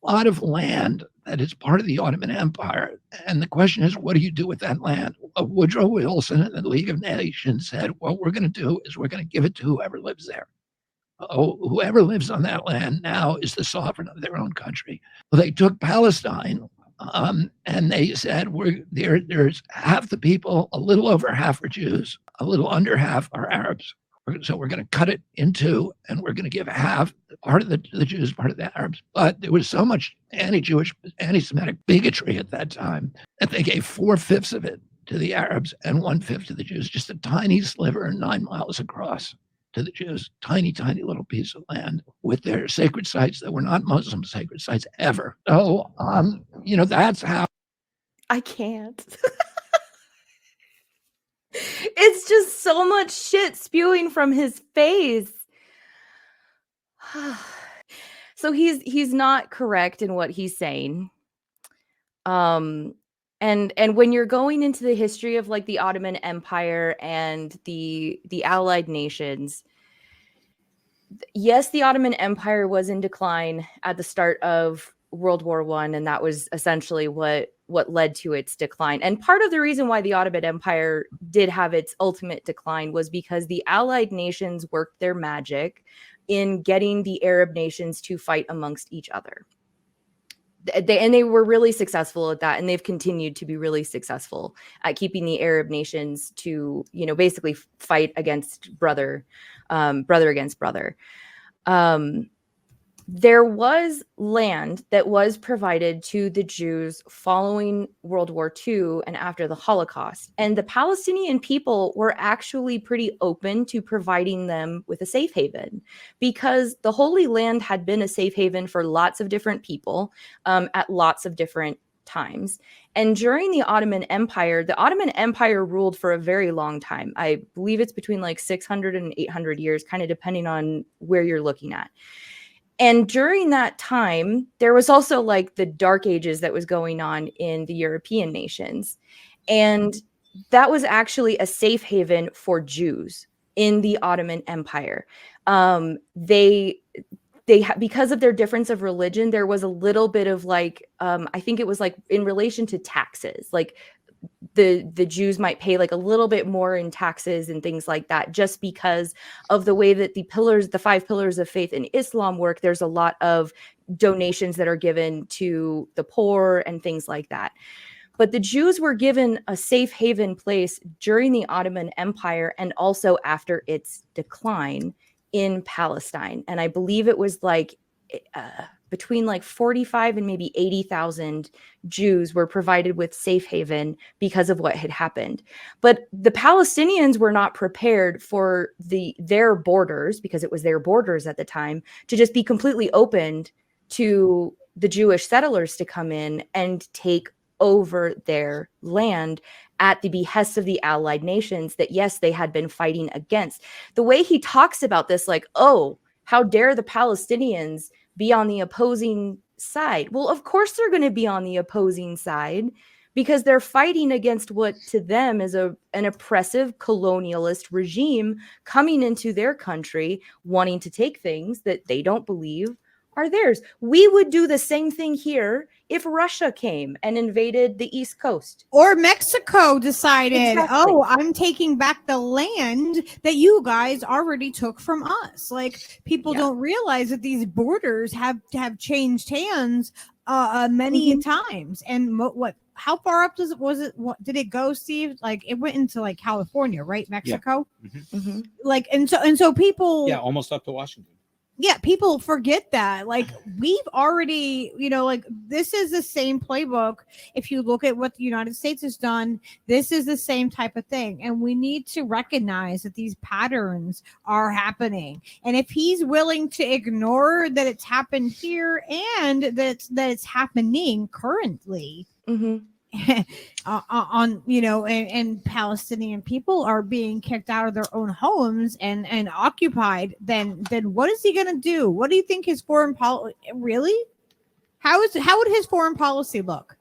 lot of land that is part of the Ottoman Empire. And the question is, what do you do with that land? Woodrow Wilson and the League of Nations said, what we're going to do is we're going to give it to whoever lives there. Whoever lives on that land now is the sovereign of their own country. Well, they took Palestine, and they said, there's half the people, a little over half are Jews, a little under half are Arabs. So we're going to cut it in two, and we're going to give half, part of the Jews, part of the Arabs. But there was so much anti-Jewish, anti-Semitic bigotry at that time that they gave 4/5 of it to the Arabs and 1/5 to the Jews, just a tiny sliver 9 miles across to the Jews, tiny, tiny little piece of land with their sacred sites that were not Muslim sacred sites ever. So, that's how. I can't. It's just so much shit spewing from his face. So he's not correct in what he's saying. And when you're going into the history of like the Ottoman Empire and the Allied nations, yes, the Ottoman Empire was in decline at the start of World War I, and that was essentially what led to its decline. And part of the reason why the Ottoman Empire did have its ultimate decline was because the Allied nations worked their magic in getting the Arab nations to fight amongst each other. They were really successful at that, and they've continued to be really successful at keeping the Arab nations to, basically fight against brother against brother. There was land that was provided to the Jews following World War II and after the Holocaust. And the Palestinian people were actually pretty open to providing them with a safe haven, because the Holy Land had been a safe haven for lots of different people at lots of different times. And during the Ottoman Empire ruled for a very long time. I believe it's between like 600 and 800 years, kind of depending on where you're looking at. And during that time, there was also like the Dark Ages that was going on in the European nations. And that was actually a safe haven for Jews in the Ottoman Empire. Because of their difference of religion, there was a little bit of like, I think it was like in relation to taxes, like the Jews might pay like a little bit more in taxes and things like that, just because of the way that the 5 pillars of faith in Islam work. There's a lot of donations that are given to the poor and things like that. But the Jews were given a safe haven place during the Ottoman Empire and also after its decline in Palestine. And I believe it was like between like 45 and maybe 80,000 Jews were provided with safe haven because of what had happened. But the Palestinians were not prepared for their borders, because it was their borders at the time, to just be completely opened to the Jewish settlers to come in and take over their land at the behest of the Allied nations that, yes, they had been fighting against. The way he talks about this, like, oh, how dare the Palestinians be on the opposing side? Well, of course they're going to be on the opposing side, because they're fighting against what to them is an oppressive colonialist regime coming into their country, wanting to take things that they don't believe are theirs. We would do the same thing here if Russia came and invaded the East Coast. Or Mexico decided, Exactly. oh, I'm taking back the land that you guys already took from us. Like, people don't realize that these borders have changed hands many times. And how far up what did it go, Steve? Like, it went into like California, right? Mexico. Yeah. Like, and so people, almost up to Washington. Yeah, people forget that. Like, we've already, like, this is the same playbook. If you look at what the United States has done, this is the same type of thing. And we need to recognize that these patterns are happening. And if he's willing to ignore that it's happened here and that it's happening currently, and Palestinian people are being kicked out of their own homes and occupied, then what is he going to do? What do you think his foreign policy really? How would his foreign policy look?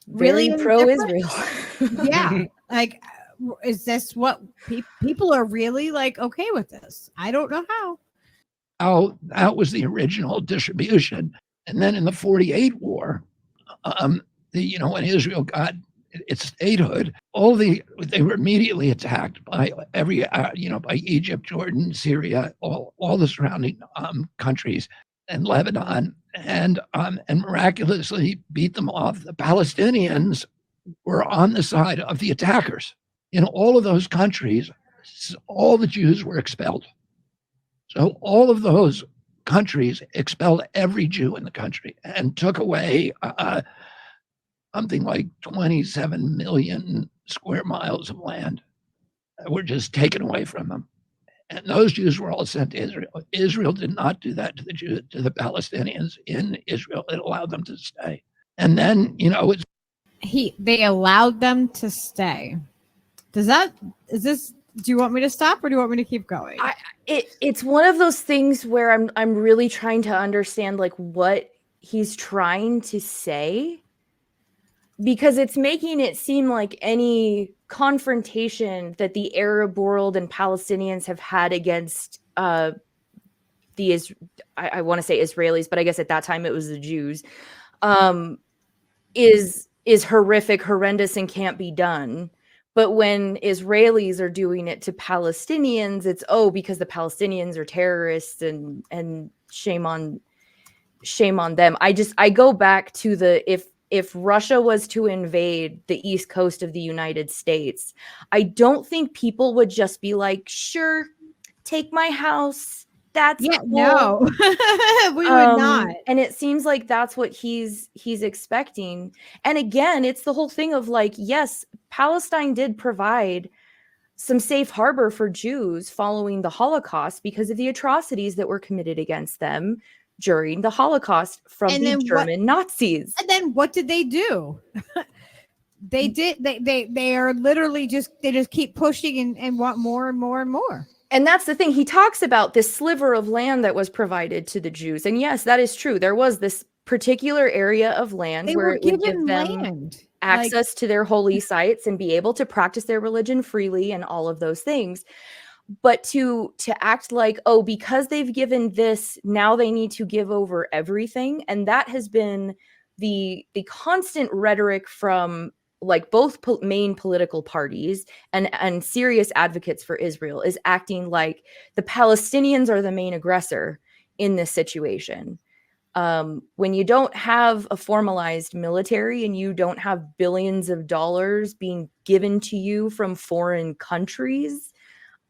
Very Really pro-Israel. Yeah. Like, is this what people are really like okay with this? I don't know how. Oh, that was the original distribution. And then in the 48 war, when Israel got its statehood, they were immediately attacked by by Egypt, Jordan, Syria, all the surrounding countries, and Lebanon, and miraculously beat them off. The Palestinians were on the side of the attackers. In all of those countries, all the Jews were expelled. So all of those countries expelled every Jew in the country and took away something like 27 million square miles of land that were just taken away from them. And those Jews were all sent to Israel. Israel did not do that to the Jews, to the Palestinians in Israel. It allowed them to stay. And then, they allowed them to stay. Do you want me to stop or do you want me to keep going? It's one of those things where I'm really trying to understand like what he's trying to say, because it's making it seem like any confrontation that the Arab world and Palestinians have had against I want to say Israelis, but I guess at that time it was the Jews, is horrific, horrendous, and can't be done. But when Israelis are doing it to Palestinians, it's because the Palestinians are terrorists and shame on them. I go back to if Russia was to invade the east coast of the United States, I don't think people would just be like, sure, take my house. That's cool. No, we would not. And it seems like that's what he's expecting. And again, it's the whole thing of like, yes, Palestine did provide some safe harbor for Jews following the Holocaust because of the atrocities that were committed against them during the Holocaust from the German Nazis. And then what did they do? They are literally they just keep pushing and want more and more and more. And that's the thing. He talks about this sliver of land that was provided to the Jews. And yes, that is true. There was this particular area of land where it would give them access to their holy sites and be able to practice their religion freely and all of those things. But to act like, because they've given this, now they need to give over everything. And that has been the constant rhetoric from like both main political parties and serious advocates for Israel, is acting like the Palestinians are the main aggressor in this situation. When you don't have a formalized military and you don't have billions of dollars being given to you from foreign countries,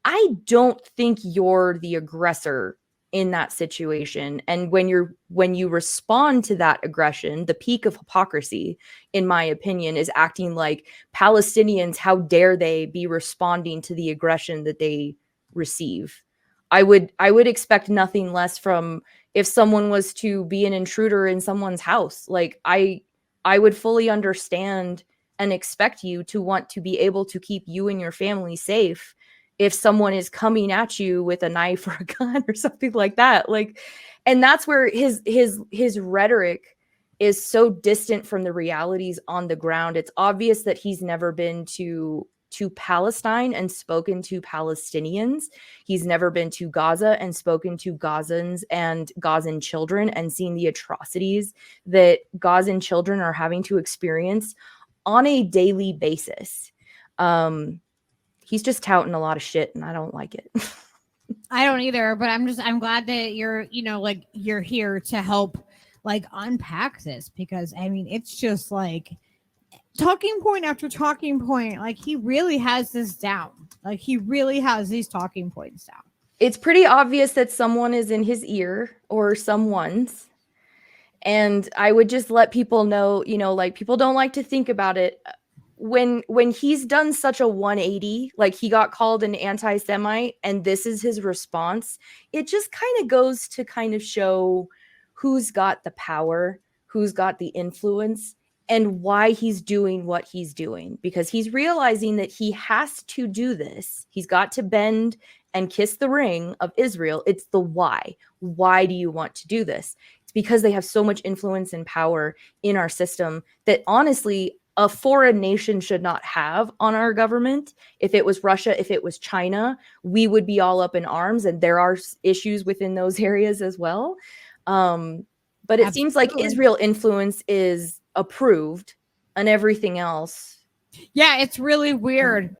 I don't think you're the aggressor in that situation. And when you respond to that aggression, the peak of hypocrisy, in my opinion, is acting like Palestinians, how dare they be responding to the aggression that they receive. I would expect nothing less from if someone was to be an intruder in someone's house. Like I would fully understand and expect you to want to be able to keep you and your family safe if someone is coming at you with a knife or a gun or something like that. Like, and that's where his rhetoric is so distant from the realities on the ground. It's obvious that he's never been to Palestine and spoken to Palestinians. He's never been to Gaza and spoken to Gazans and Gazan children and seen the atrocities that Gazan children are having to experience on a daily basis. He's just touting a lot of shit and I don't like it. I don't either, but I'm glad that you're here to help like unpack this, because I mean, it's just like talking point after talking point. Like he really has this down. Like he really has these talking points down. It's pretty obvious that someone is in his ear or someone's. And I would just let people know, like people don't like to think about it. When he's done such a 180, like he got called an anti-Semite and this is his response, it just kind of goes to kind of show who's got the power, who's got the influence, and why he's doing what he's doing. Because he's realizing that he has to do this. He's got to bend and kiss the ring of Israel. It's the why. Why do you want to do this? It's because they have so much influence and power in our system that honestly, a foreign nation should not have on our government. If it was Russia, if it was China, we would be all up in arms, and there are issues within those areas as well. But But it seems like Absolutely. Israel influence is approved and everything else. Yeah, it's really weird.